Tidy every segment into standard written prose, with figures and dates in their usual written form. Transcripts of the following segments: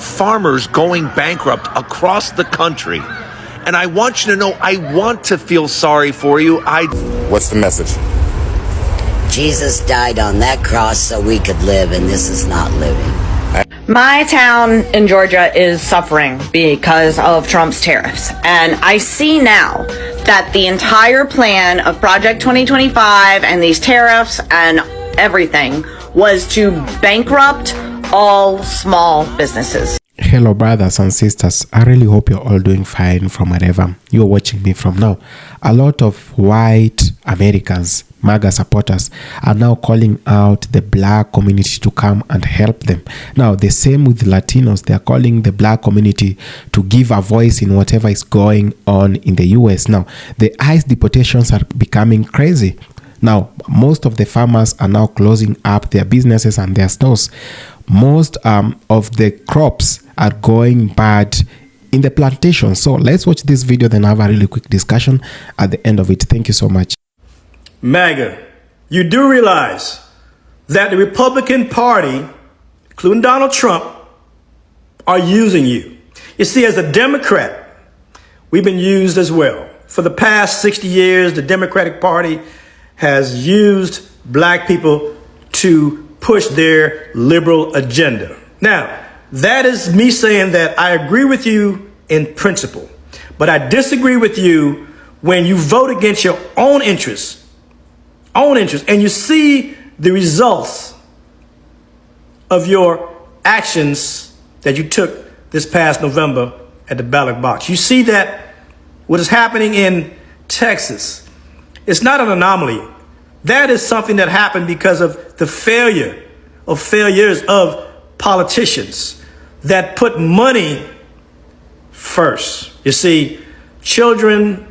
Farmers going bankrupt across the country. And I want you to know, I want to feel sorry for you. What's the message? Jesus died on that cross so we could live, and this is not living. My town in Georgia is suffering because of Trump's tariffs. And I see now that the entire plan of Project 2025 and these tariffs and everything was to bankrupt all small businesses. Hello brothers and sisters, I really hope you're all doing fine from wherever you're watching me from now. A lot of white Americans, MAGA supporters, are now calling out the black community to come and help them. Now the same with the Latinos, they are calling the black community to give a voice in whatever is going on in the US. Now the ICE deportations are becoming crazy. Now most of the farmers are now closing up their businesses and their stores. Most of the crops are going bad in the plantation. So let's watch this video, then have a really quick discussion at the end of it. Thank you so much. MAGA, you do realize that the Republican Party, including Donald Trump, are using you. You see, as a Democrat, we've been used as well. For the past 60 years, the Democratic Party has used black people to push their liberal agenda. Now, that is me saying that I agree with you in principle, but I disagree with you when you vote against your own interests, and you see the results of your actions that you took this past November at the ballot box. You see that what is happening in Texas, it's not an anomaly. That is something that happened because of the failures of politicians that put money first. You see, children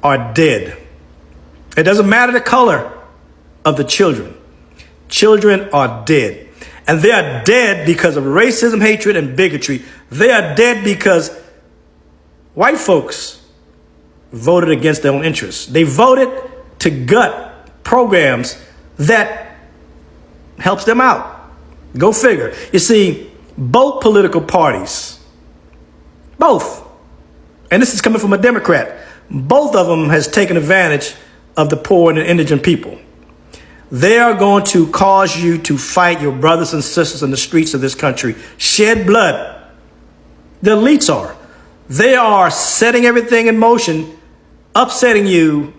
are dead. It doesn't matter the color of the children. Children are dead. And they are dead because of racism, hatred, and bigotry. They are dead because white folks voted against their own interests. They voted to gut programs that helps them out. Go figure. You see, both political parties, both, and this is coming from a Democrat, both of them has taken advantage of the poor and the indigent people. They are going to cause you to fight your brothers and sisters in the streets of this country, shed blood. The elites are. They are setting everything in motion, upsetting you,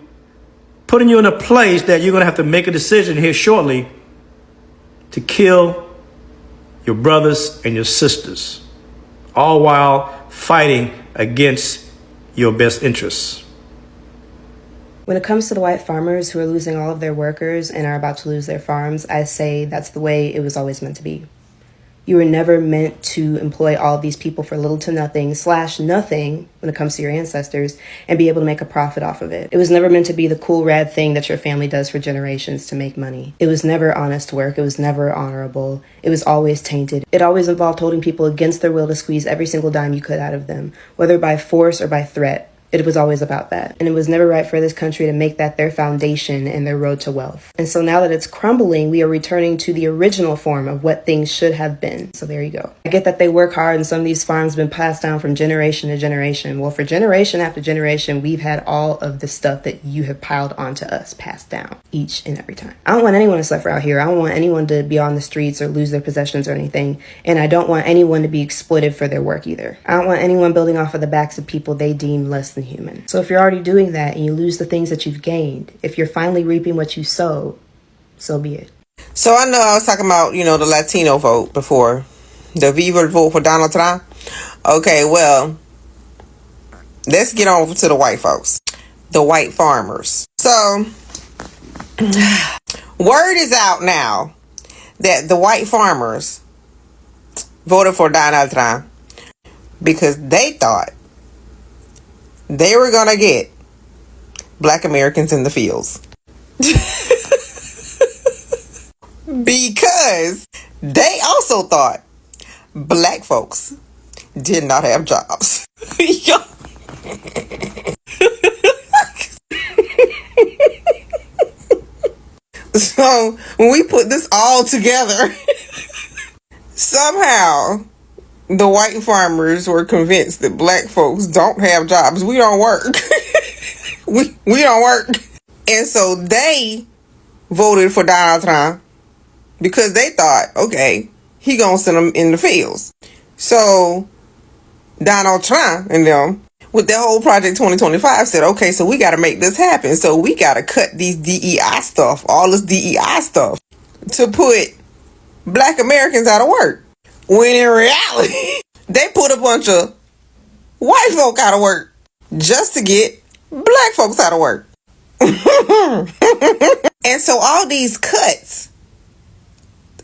putting you in a place that you're going to have to make a decision here shortly to kill your brothers and your sisters, all while fighting against your best interests. When it comes to the white farmers who are losing all of their workers and are about to lose their farms, I say that's the way it was always meant to be. You were never meant to employ all of these people for little to nothing / nothing when it comes to your ancestors and be able to make a profit off of it. It was never meant to be the cool, rad thing that your family does for generations to make money. It was never honest work. It was never honorable. It was always tainted. It always involved holding people against their will to squeeze every single dime you could out of them, whether by force or by threat. It was always about that. And it was never right for this country to make that their foundation and their road to wealth. And so now that it's crumbling, we are returning to the original form of what things should have been. So there you go. I get that they work hard and some of these farms have been passed down from generation to generation. Well, for generation after generation, we've had all of the stuff that you have piled onto us passed down each and every time. I don't want anyone to suffer out here. I don't want anyone to be on the streets or lose their possessions or anything. And I don't want anyone to be exploited for their work either. I don't want anyone building off of the backs of people they deem less than human. So if you're already doing that and you lose the things that you've gained, if you're finally reaping what you sow, so be it. So I know I was talking about, the Latino vote before, the Viva vote for Donald Trump. Okay, well, let's get on to the white folks, the white farmers. So word is out now that the white farmers voted for Donald Trump because they thought they were going to get black Americans in the fields. Because they also thought black folks did not have jobs. So when we put this all together, somehow the white farmers were convinced that black folks don't have jobs. We don't work. we don't work. And so they voted for Donald Trump because they thought, okay, he gonna send them in the fields. So Donald Trump and them, with the whole Project 2025, said, okay, so we got to make this happen. So we got to cut these DEI stuff, all this DEI stuff, to put black Americans out of work. When in reality, they put a bunch of white folk out of work just to get black folks out of work. And so all these cuts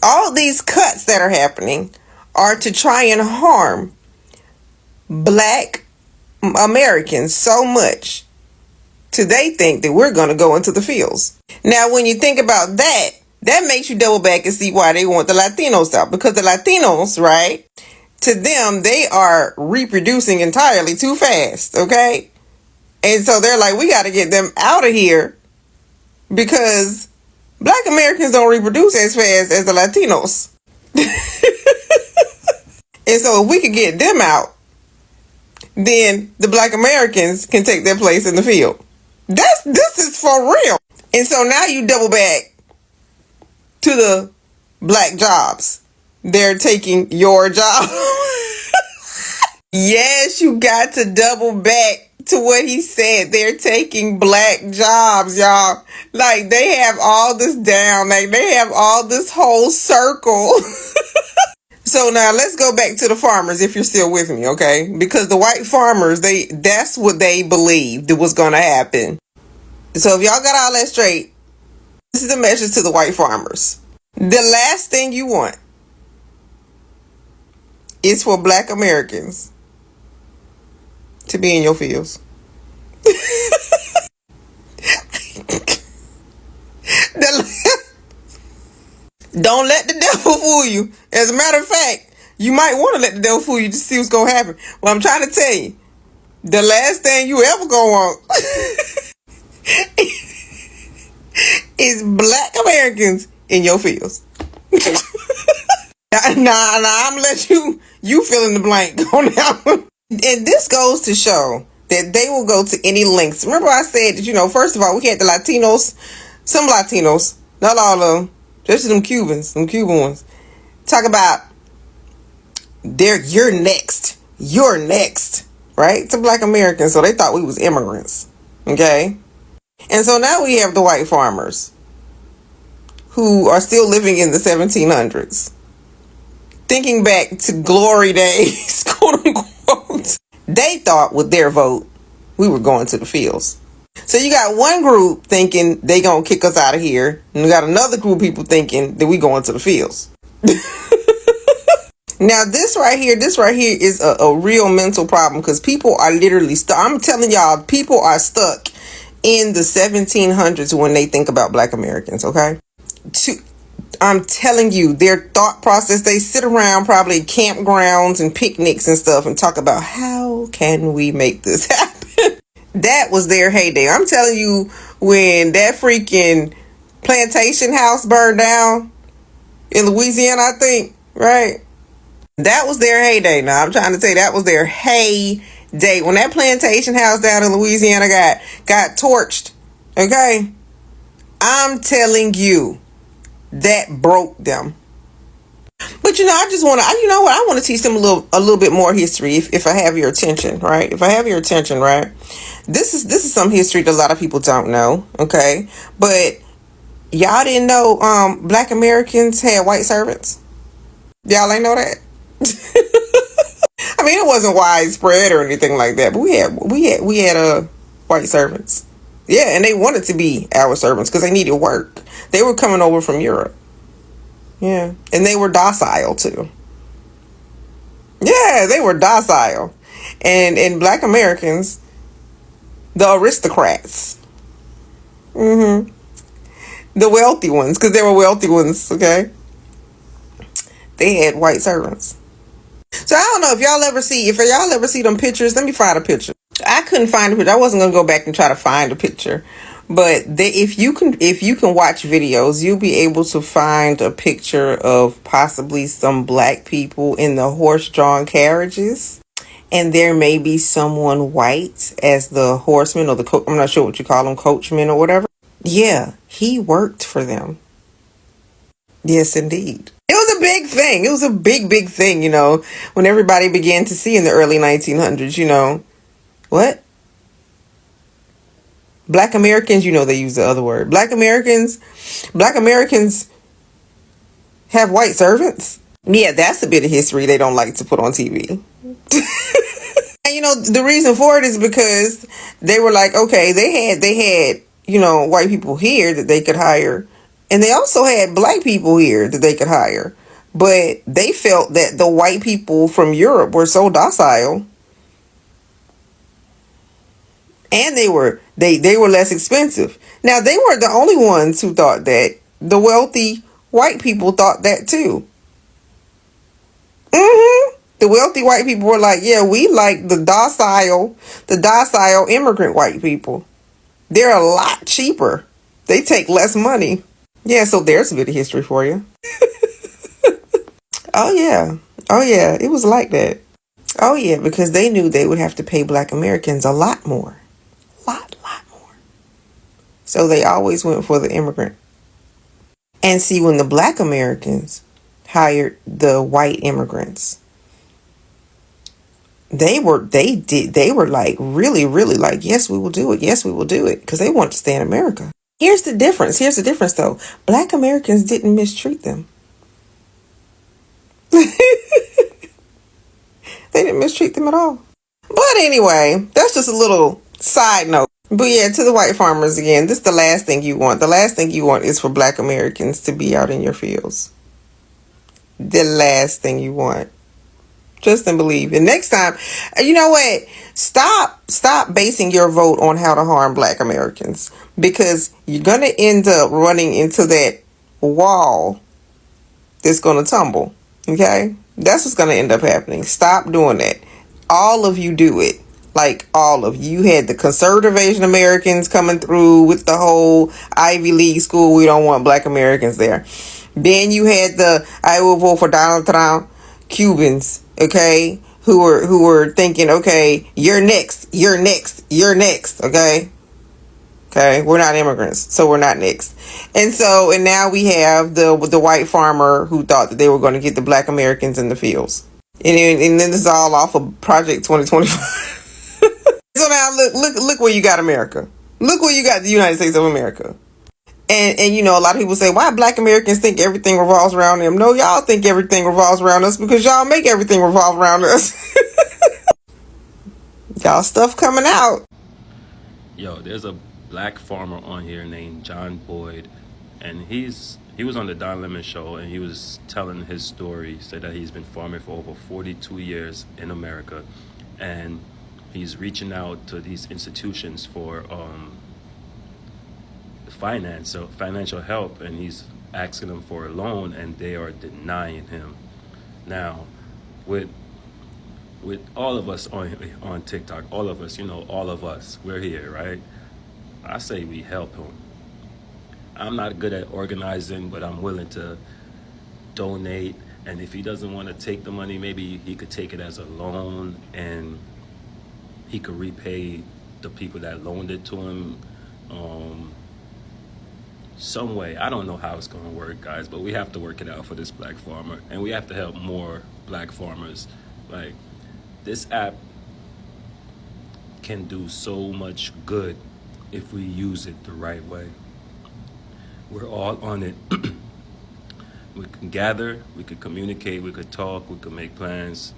that are happening are to try and harm black Americans so much till they think that we're going to go into the fields. Now, when you think about that, that makes you double back and see why they want the Latinos out. Because the Latinos, right, to them, they are reproducing entirely too fast, okay? And so they're like, we got to get them out of here because black Americans don't reproduce as fast as the Latinos. And so if we could get them out, then the black Americans can take their place in the field. This is for real. And so now you double back to the black jobs. They're taking your job. Yes, you got to double back to what he said. They're taking black jobs, y'all. Like, they have all this down. Like, they have all this whole circle. So now let's go back to the farmers, if you're still with me, okay? Because the white farmers, that's what they believed was going to happen. So if y'all got all that straight, this is the message to the white farmers. The last thing you want is for black Americans to be in your fields. Don't let the devil fool you. As a matter of fact, you might want to let the devil fool you to see what's going to happen. Well, I'm trying to tell you, the last thing you ever gonna want is black Americans in your fields. Nah, I'm gonna let you fill in the blank on that one. And this goes to show that they will go to any lengths. Remember I said that, first of all, we had the Latinos, some Latinos, not all of them, just them Cuban ones, talk about you're next, right? To black Americans. So they thought we was immigrants, okay? And so now we have the white farmers who are still living in the 1700s, thinking back to glory days, quote unquote. They thought with their vote, we were going to the fields. So you got one group thinking they gonna kick us out of here, and you got another group of people thinking that we going to the fields. Now this right here is a real mental problem, because people are literally stuck. I'm telling y'all, people are stuck in the 1700s when they think about black Americans, okay? I'm telling you, their thought process, they sit around probably campgrounds and picnics and stuff and talk about how can we make this happen? That was their heyday. I'm telling you, when that freaking plantation house burned down in Louisiana, I think, right? That was their heyday. Now, I'm trying to tell you, that was their heyday. When that plantation house down in Louisiana got torched, okay? I'm telling you, that broke them. But I just want to, I want to teach them a little bit more history if I have your attention, right? If I have your attention, right? This is some history that a lot of people don't know, okay? But y'all didn't know black Americans had white servants? Y'all ain't know that? I mean, it wasn't widespread or anything like that, but we had white servants. Yeah, and they wanted to be our servants because they needed work. They were coming over from Europe. Yeah, and they were docile too. Yeah, they were docile. And black Americans, the aristocrats, the wealthy ones, because there were wealthy ones, okay? They had white servants. So I don't know if y'all ever see them pictures. Let me find a picture. I couldn't find a picture. I wasn't going to go back and try to find a picture. But if you can watch videos, you'll be able to find a picture of possibly some black people in the horse-drawn carriages. And there may be someone white as the horseman or I'm not sure what you call them, coachman or whatever. Yeah, he worked for them. Yes, indeed. It was a big thing. It was a big thing, when everybody began to see in the early 1900s, what? Black Americans, they use the other word. Black Americans have white servants. Yeah, that's a bit of history they don't like to put on TV. And the reason for it is because they were like, okay, they had white people here that they could hire, and they also had black people here that they could hire, but they felt that the white people from Europe were so docile, and they were less expensive. Now, they weren't the only ones who thought that. The wealthy white people thought that too. The wealthy white people were like, yeah, we like the docile immigrant white people. They're a lot cheaper. They take less money. Yeah, so there's a bit of history for you. Oh yeah, it was like that. Oh yeah, because they knew they would have to pay black Americans a lot more. Lot more. So they always went for the immigrant. And see, when the black Americans hired the white immigrants, they were like really like, yes, we will do it. Yes, we will do it. Because they want to stay in America. Here's the difference though. Black Americans didn't mistreat them. They didn't mistreat them at all. But anyway, that's just a little side note. But yeah, to the white farmers again, this is the last thing you want. The last thing you want is for black Americans to be out in your fields. The last thing you want. Trust and believe. And next time, you know what? Stop basing your vote on how to harm black Americans, because you're going to end up running into that wall that's going to tumble. Okay? That's what's going to end up happening. Stop doing that. All of you do it. Like all of you. You had the conservative Asian Americans coming through with the whole Ivy League school. We don't want black Americans there. Then you had the I will vote for Donald Trump Cubans, okay, who were thinking, okay, you're next, okay, we're not immigrants, so we're not next. And now we have the white farmer who thought that they were going to get the black Americans in the fields, and then this is all off of Project 2025. So now look where you got America. Look where you got the United States of America. And a lot of people say, why black Americans think everything revolves around them? No, y'all think everything revolves around us because y'all make everything revolve around us. Y'all stuff coming out. Yo, there's a black farmer on here named John Boyd, and he was on the Don Lemon show, and he was telling his story. Said that he's been farming for over 42 years in America, and he's reaching out to these institutions for financial help, and he's asking them for a loan, and they are denying him. Now, with all of us on TikTok, all of us, we're here, right? I say we help him. I'm not good at organizing, but I'm willing to donate. And if he doesn't want to take the money, maybe he could take it as a loan, and he could repay the people that loaned it to him some way. I don't know how it's going to work, guys, but we have to work it out for this black farmer, and we have to help more black farmers. Like, this app can do so much good if we use it the right way. We're all on it. We can gather, we could communicate, we could talk, we could make plans,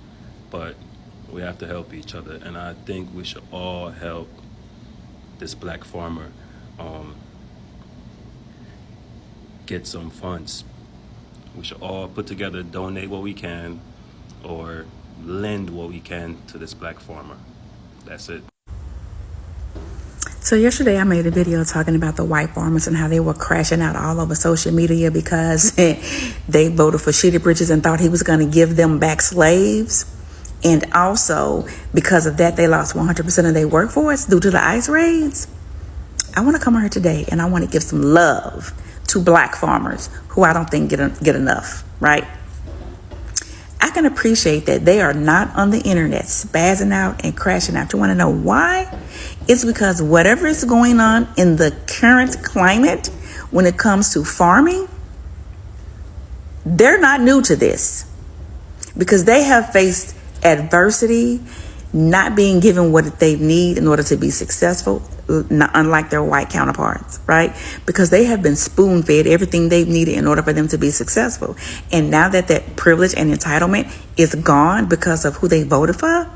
but we have to help each other. And I think we should all help this black farmer get some funds. We should all put together, donate what we can, or lend what we can to this black farmer. That's it. So yesterday I made a video talking about the white farmers and how they were crashing out all over social media because they voted for Shitty Bridges and thought he was going to give them back slaves. And also, because of that, they lost 100% of their workforce due to the ICE raids. I want to come on here today and I want to give some love to black farmers who I don't think get enough, right? I can appreciate that they are not on the internet spazzing out and crashing out. You want to know why? It's because whatever is going on in the current climate when it comes to farming, they're not new to this because they have faced adversity, not being given what they need in order to be successful, unlike their white counterparts, right? Because they have been spoon-fed everything they've needed in order for them to be successful. And now that that privilege and entitlement is gone because of who they voted for,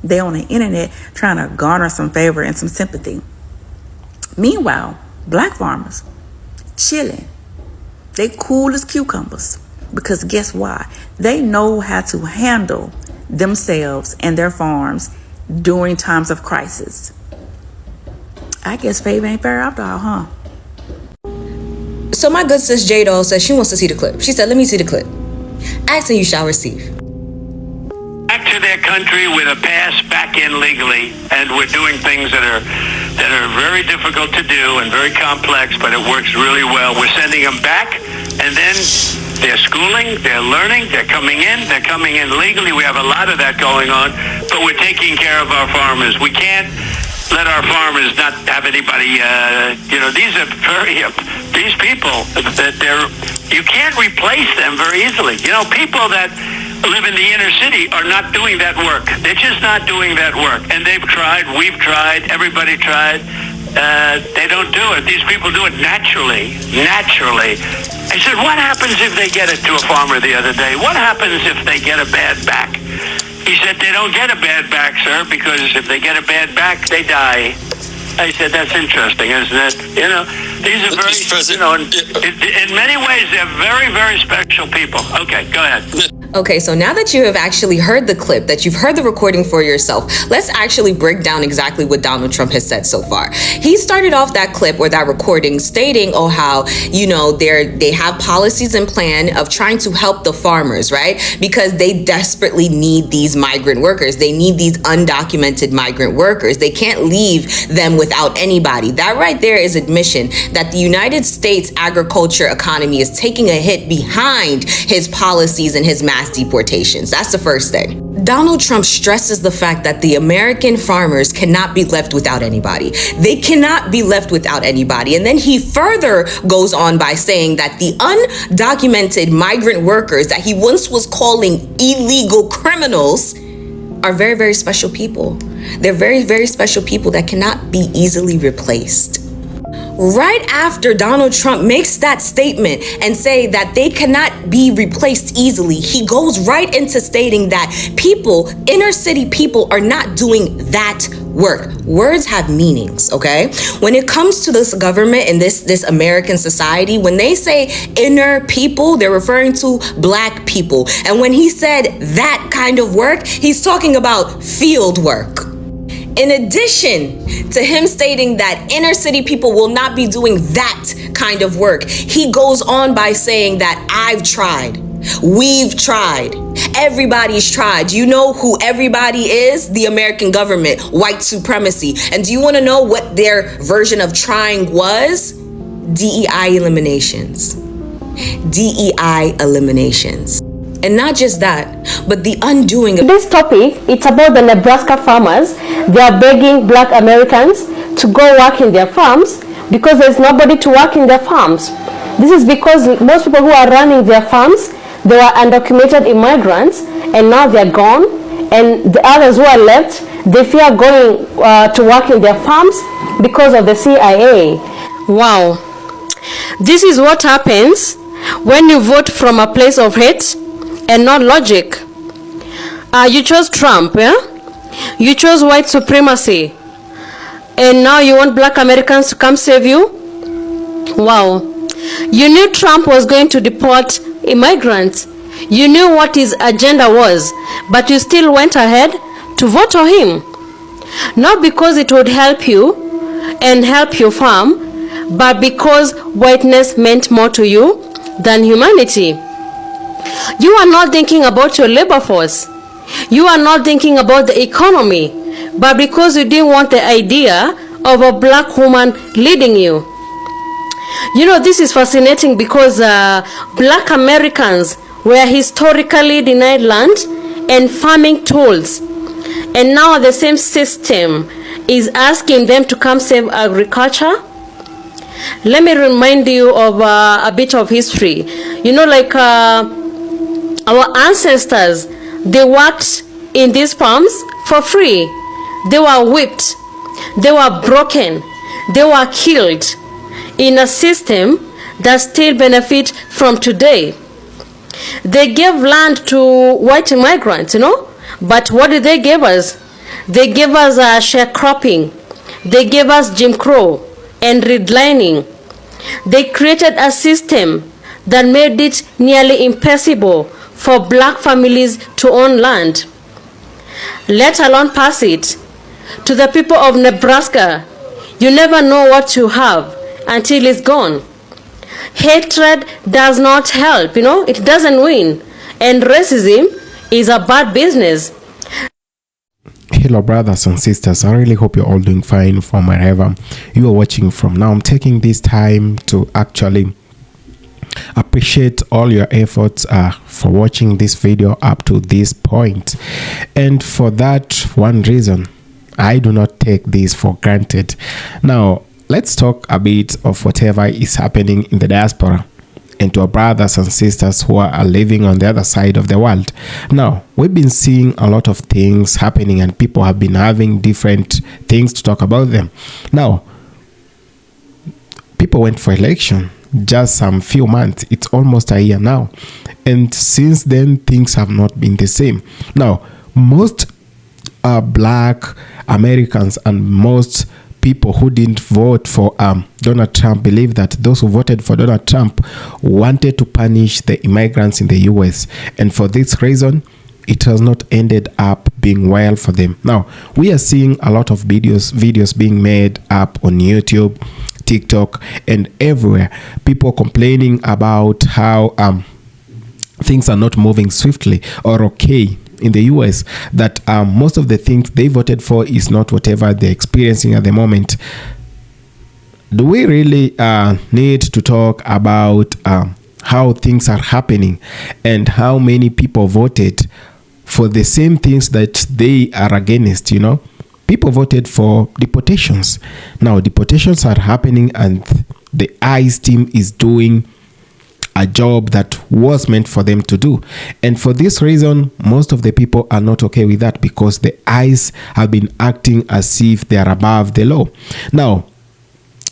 they're on the internet trying to garner some favor and some sympathy. Meanwhile, black farmers, chilling. They cool as cucumbers. Because guess why? They know how to handle themselves and their farms during times of crisis. I guess favor ain't fair after all, huh? So my good sis J-Doll says she wants to see the clip. She said, let me see the clip. Ask and you shall receive. Back to their country with a pass back in legally, and we're doing things that are very difficult to do and very complex, but it works really well. We're sending them back, and then they're schooling, they're learning, they're coming in legally. We have a lot of that going on, but we're taking care of our farmers. We can't let our farmers not have anybody, these are these people, you can't replace them very easily. People that live in the inner city are not doing that work. They're just not doing that work. And they've tried, we've tried, everybody tried. They don't do it. These people do it naturally. I said, what happens if they get it to a farmer the other day? What happens if they get a bad back? He said, they don't get a bad back, sir, because if they get a bad back, they die. I said, that's interesting, isn't it? These are very, in many ways, they're very, very special people. Okay, go ahead. Okay, so now that you have actually heard the clip, that you've heard the recording for yourself, let's actually break down exactly what Donald Trump has said so far. He started off that clip or that recording stating, how, they have policies and plan of trying to help the farmers, right? Because they desperately need these migrant workers. They need these undocumented migrant workers. They can't leave them without anybody. That right there is admission that the United States agriculture economy is taking a hit behind his policies and his mass deportations. That's the first thing. Donald Trump stresses the fact that the American farmers cannot be left without anybody. They cannot be left without anybody. And then he further goes on by saying that the undocumented migrant workers that he once was calling illegal criminals are very, very special people. They're very, very special people that cannot be easily replaced. Right after Donald Trump makes that statement and say that they cannot be replaced easily, he goes right into stating that inner city people are not doing that work. Words have meanings, okay? When it comes to this government and this American society, when they say inner people, they're referring to black people. And when he said that kind of work, he's talking about field work. In addition to him stating that inner city people will not be doing that kind of work, he goes on by saying that I've tried. We've tried. Everybody's tried. Do you know who everybody is? The American government, white supremacy. And do you want to know what their version of trying was? DEI eliminations. DEI eliminations. And not just that, but the undoing of this topic. It's about the Nebraska farmers. They are begging black Americans to go work in their farms because there's nobody to work in their farms. This is because most people who are running their farms, they were undocumented immigrants, and now they're gone. And the others who are left, they fear going to work in their farms because of the CIA. Wow. This is what happens when you vote from a place of hate and not logic. You chose Trump, yeah? You chose white supremacy. And now you want black Americans to come save you? Wow. You knew Trump was going to deport immigrants. You knew what his agenda was, but you still went ahead to vote for him. Not because it would help you and help your farm, but because whiteness meant more to you than humanity. You are not thinking about your labor force. You are not thinking about the economy. But because you didn't want the idea of a black woman leading you. You know, this is fascinating because black Americans were historically denied land and farming tools. And now the same system is asking them to come save agriculture. Let me remind you of a bit of history. You know, like our ancestors, they worked in these farms for free. They were whipped, they were broken, they were killed in a system that still benefit from today. They gave land to white immigrants, you know, but what did they give us? They gave us sharecropping, they gave us Jim Crow and redlining. They created a system that made it nearly impossible for black families to own land, let alone pass it. To the people of Nebraska, you never know what you have until it's gone. Hatred does not help, you know, it doesn't win. And racism is a bad business. Hello brothers and sisters, I really hope you're all doing fine from wherever you are watching from. Now I'm taking this time to actually appreciate all your efforts for watching this video up to this point, and for that one reason I do not take this for granted. Now let's talk a bit of whatever is happening in the diaspora and to our brothers and sisters who are living on the other side of the world. Now, we've been seeing a lot of things happening and people have been having different things to talk about them. Now, people went for election just some few months. It's almost a year now. And since then, things have not been the same. Now, most black Americans and most people who didn't vote for Donald Trump believe that those who voted for Donald Trump wanted to punish the immigrants in the US, and for this reason it has not ended up being well for them. Now we are seeing a lot of videos being made up on YouTube, TikTok, and everywhere, people complaining about how things are not moving swiftly or okay in the US, that most of the things they voted for is not whatever they're experiencing at the moment. Do we really need to talk about how things are happening and how many people voted for the same things that they are against? You know, people voted for deportations. Now deportations are happening and the ICE team is doing a job that was meant for them to do, and for this reason most of the people are not okay with that, because the ICE have been acting as if they are above the law. Now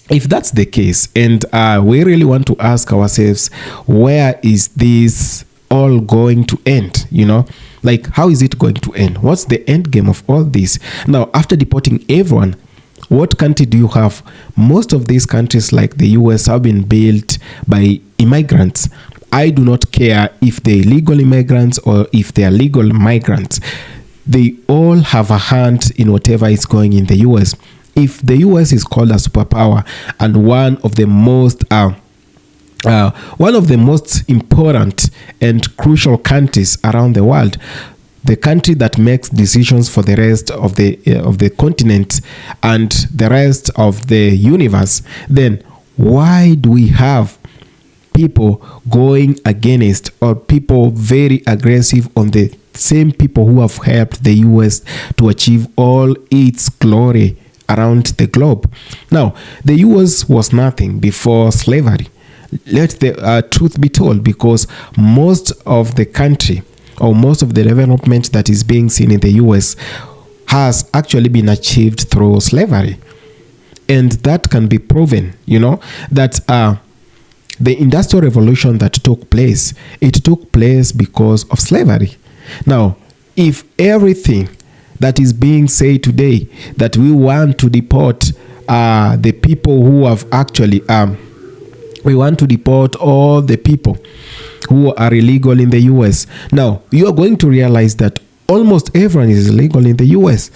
if that's the case, and we really want to ask ourselves, where is this all going to end? You know, like, how is it going to end? What's the end game of all this? Now after deporting everyone, what country do you have? Most of these countries like the US have been built by immigrants. I do not care if they're illegal immigrants or if they are legal migrants. They all have a hand in whatever is going in the US. If the US is called a superpower and one of the most important and crucial countries around the world, the country that makes decisions for the rest of the continent and the rest of the universe, then why do we have people going against, or people very aggressive on the same people who have helped the US to achieve all its glory around the globe? Now, the US was nothing before slavery. Let the truth be told, because most of the country or most of the development that is being seen in the US has actually been achieved through slavery. And that can be proven, you know, that the industrial revolution that took place, it took place because of slavery. Now, if everything that is being said today, that we want to deport the people who have actually, we want to deport all the people who are illegal in the US. Now, you are going to realize that almost everyone is illegal in the US.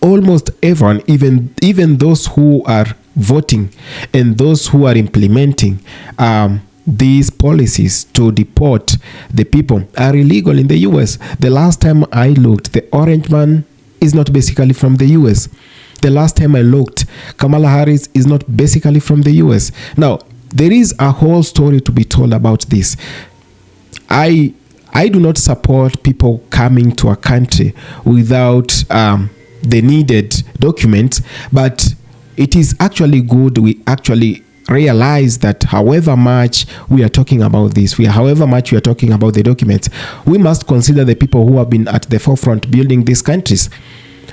Almost everyone, even those who are voting and those who are implementing these policies to deport the people are illegal in the US. The last time I looked, the orange man is not basically from the US. The last time I looked, Kamala Harris is not basically from the US. Now, there is a whole story to be told about this. I do not support people coming to a country without the needed documents, but it is actually good we actually realize that however much we are talking about this, however much we are talking about the documents, we must consider the people who have been at the forefront building these countries.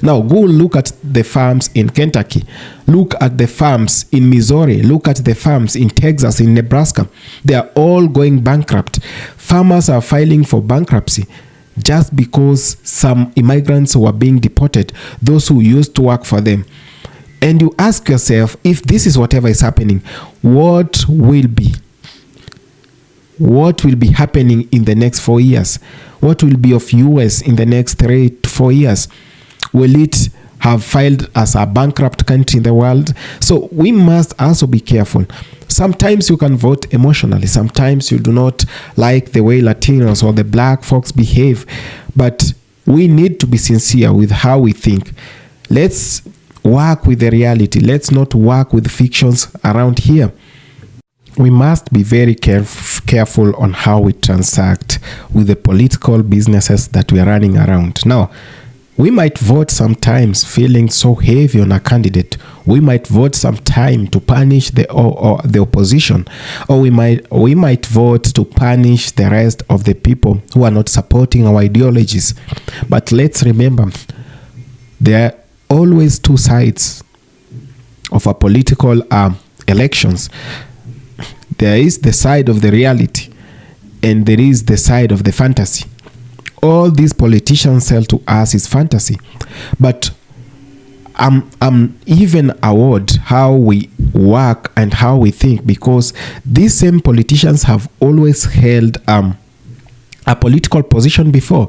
Now, go look at the farms in Kentucky. Look at the farms in Missouri. Look at the farms in Texas, in Nebraska. They are all going bankrupt. Farmers are filing for bankruptcy just because some immigrants were being deported, those who used to work for them. And you ask yourself, if this is whatever is happening, what will be happening in the next 4 years? What will be of US in the next 3 to 4 years? Will it have filed as a bankrupt country in the world? So we must also be careful. Sometimes you can vote emotionally. Sometimes you do not like the way Latinos or the black folks behave. But we need to be sincere with how we think. Let's work with the reality. Let's not work with fictions around here. We must be very careful on how we transact with the political businesses that we are running around. Now, we might vote sometimes feeling so heavy on a candidate. We might vote sometime to punish the opposition, or we might vote to punish the rest of the people who are not supporting our ideologies. But let's remember, there are always two sides of a political elections. There is the side of the reality, and there is the side of the fantasy. All these politicians sell to us is fantasy, but I'm even awed how we work and how we think, because these same politicians have always held a political position before.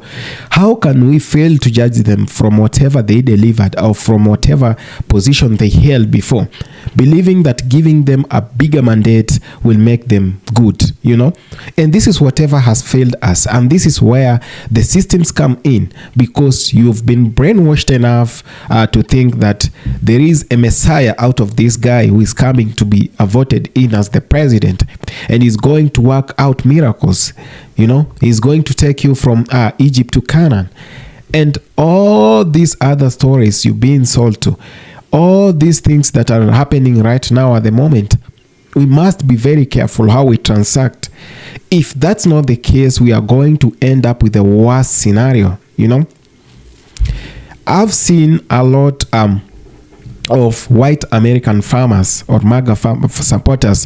How can we fail to judge them from whatever they delivered or from whatever position they held before, believing that giving them a bigger mandate will make them good, you know? And this is whatever has failed us. And this is where the systems come in, because you've been brainwashed enough to think that there is a messiah out of this guy who is coming to be voted in as the president, and he's going to work out miracles. You know, he's going to take you from Egypt to Canaan. And all these other stories you've been sold to, all these things that are happening right now at the moment, we must be very careful how we transact. If that's not the case, we are going to end up with a worse scenario, you know. I've seen a lot of white American farmers or MAGA supporters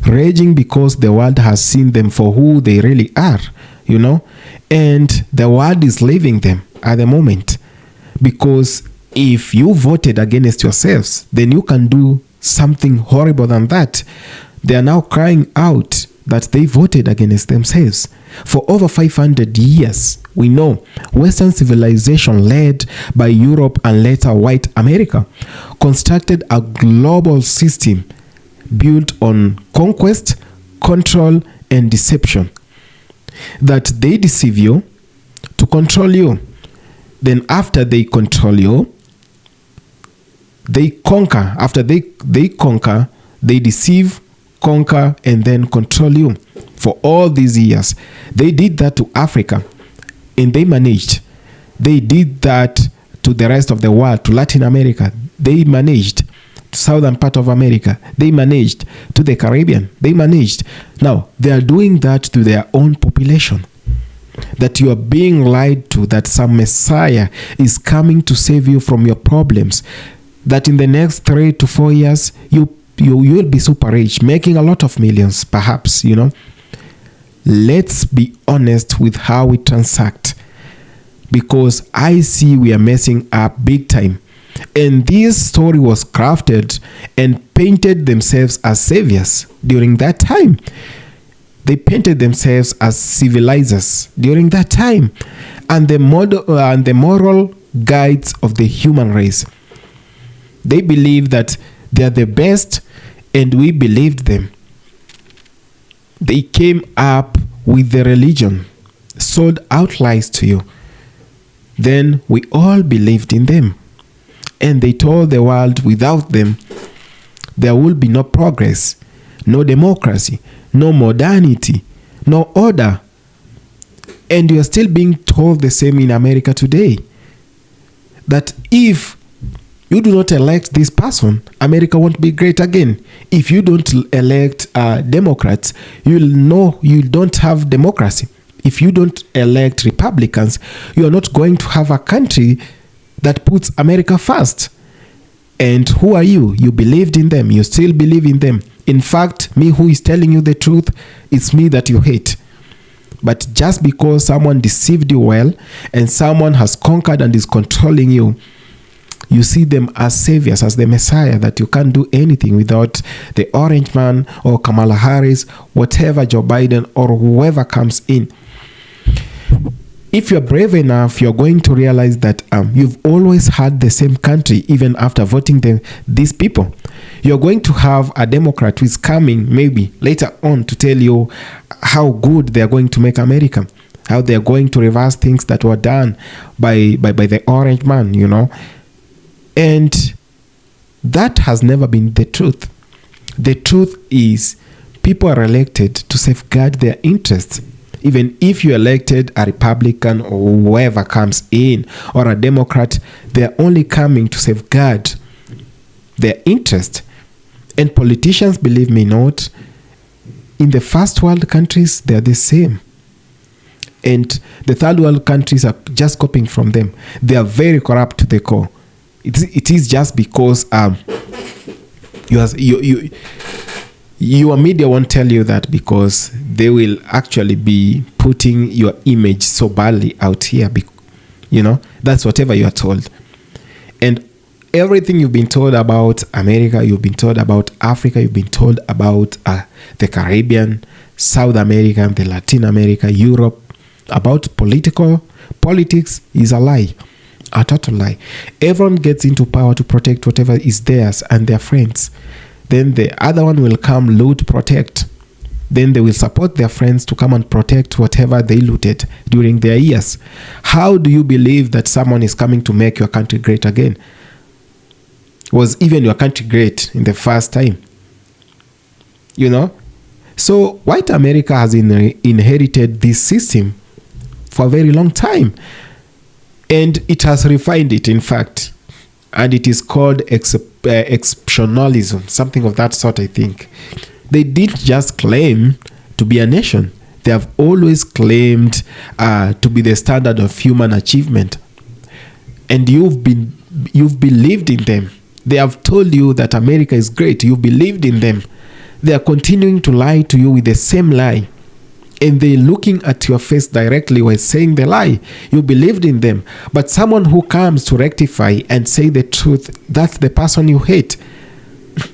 raging because the world has seen them for who they really are, you know, and the world is leaving them at the moment. Because if you voted against yourselves, then you can do something horrible than that. They are now crying out that they voted against themselves. For over 500 years, we know Western civilization, led by Europe and later white America, constructed a global system built on conquest, control, and deception. That they deceive you to control you. Then after they control you, they conquer. After they conquer, they deceive, conquer, and then control you. For all these years, they did that to Africa, and they managed. They did that to the rest of the world, to Latin America. They managed. To southern part of America. They managed. To the Caribbean. They managed. Now, they are doing that to their own population. That you are being lied to, that some Messiah is coming to save you from your problems. That in the next 3 to 4 years, you will be super rich, making a lot of millions, perhaps, you know. Let's be honest with how we transact, because I see we are messing up big time. And this story was crafted and painted themselves as saviors during that time. They painted themselves as civilizers during that time, and the moral guides of the human race. They believe that they are the best, and we believed them. They came up with the religion, sold out lies to you. Then we all believed in them. And they told the world without them, there will be no progress, no democracy, no modernity, no order. And you are still being told the same in America today. That if you do not elect this person, America won't be great again. If you don't elect Democrats, you'll know you don't have democracy. If you don't elect Republicans, you are not going to have a country that puts America first. And who are you? You believed in them. You still believe in them. In fact, me who is telling you the truth, it's me that you hate. But just because someone deceived you well and someone has conquered and is controlling you, you see them as saviors, as the Messiah, that you can't do anything without the orange man or Kamala Harris, whatever, Joe Biden or whoever comes in. If you're brave enough, you're going to realize that you've always had the same country even after voting these people. You're going to have a Democrat who is coming maybe later on to tell you how good they're going to make America, how they're going to reverse things that were done by the orange man, you know. And that has never been the truth. The truth is people are elected to safeguard their interests. Even if you elected a Republican or whoever comes in or a Democrat, they're only coming to safeguard their interest. And politicians, believe me not, in the first world countries, they're the same. And the third world countries are just copying from them. They are very corrupt to the core. It is just because your media won't tell you that, because they will actually be putting your image so badly out here. You know, that's whatever you are told. And everything you've been told about America, you've been told about Africa, you've been told about the Caribbean, South America, the Latin America, Europe, about politics is a lie. A total lie. Everyone gets into power to protect whatever is theirs and their friends. Then the other one will come loot, protect. Then they will support their friends to come and protect whatever they looted during their years. How do you believe that someone is coming to make your country great again? Was even your country great in the first time? You know? So white America has inherited this system for a very long time. And it has refined it, in fact. And it is called exceptionalism, something of that sort, I think. They didn't just claim to be a nation. They have always claimed to be the standard of human achievement. And you've believed in them. They have told you that America is great. You believed in them. They are continuing to lie to you with the same lie. And they're looking at your face directly while saying the lie. You believed in them. But someone who comes to rectify and say the truth, that's the person you hate.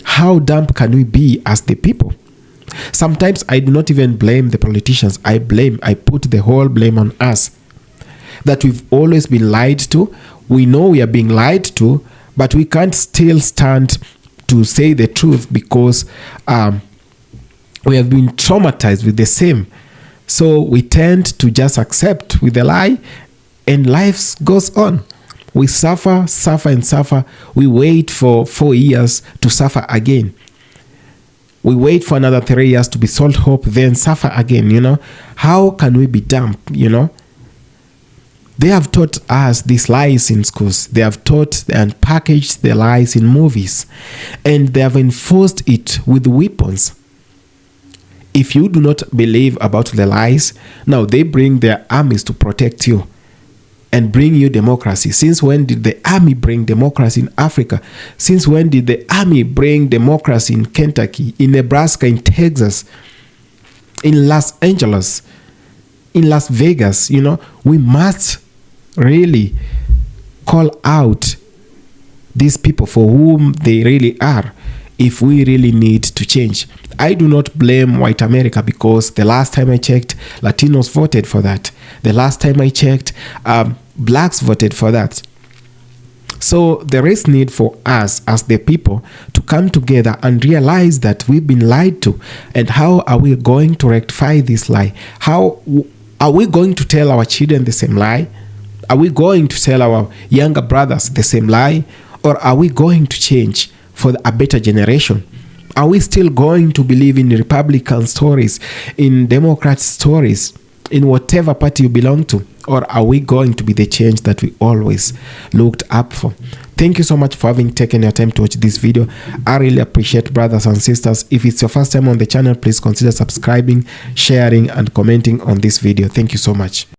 How dumb can we be as the people? Sometimes I do not even blame the politicians. I put the whole blame on us. That we've always been lied to. We know we are being lied to, but we can't still stand to say the truth because we have been traumatized with the same. So we tend to just accept with a lie, and life goes on. We suffer. We wait for 4 years to suffer again. We wait for another 3 years to be sold hope, then suffer again, you know. How can we be dumb, you know? They have taught us these lies in schools. They have taught and packaged the lies in movies. And they have enforced it with weapons. If you do not believe about the lies, now they bring their armies to protect you and bring you democracy. Since when did the army bring democracy in Africa? Since when did the army bring democracy in Kentucky, in Nebraska, in Texas, in Los Angeles, in Las Vegas? You know, we must really call out these people for whom they really are if we really need to change. I do not blame white America, because the last time I checked, Latinos voted for that. The last time I checked, blacks voted for that. So there is need for us as the people to come together and realize that we've been lied to. And how are we going to rectify this lie? How are we going to tell our children the same lie? Are we going to tell our younger brothers the same lie? Or are we going to change for a better generation? Are we still going to believe in Republican stories, in Democrat stories, in whatever party you belong to? Or are we going to be the change that we always looked up for? Thank you so much for having taken your time to watch this video. I really appreciate, brothers and sisters. If it's your first time on the channel, please consider subscribing, sharing, and commenting on this video. Thank you so much.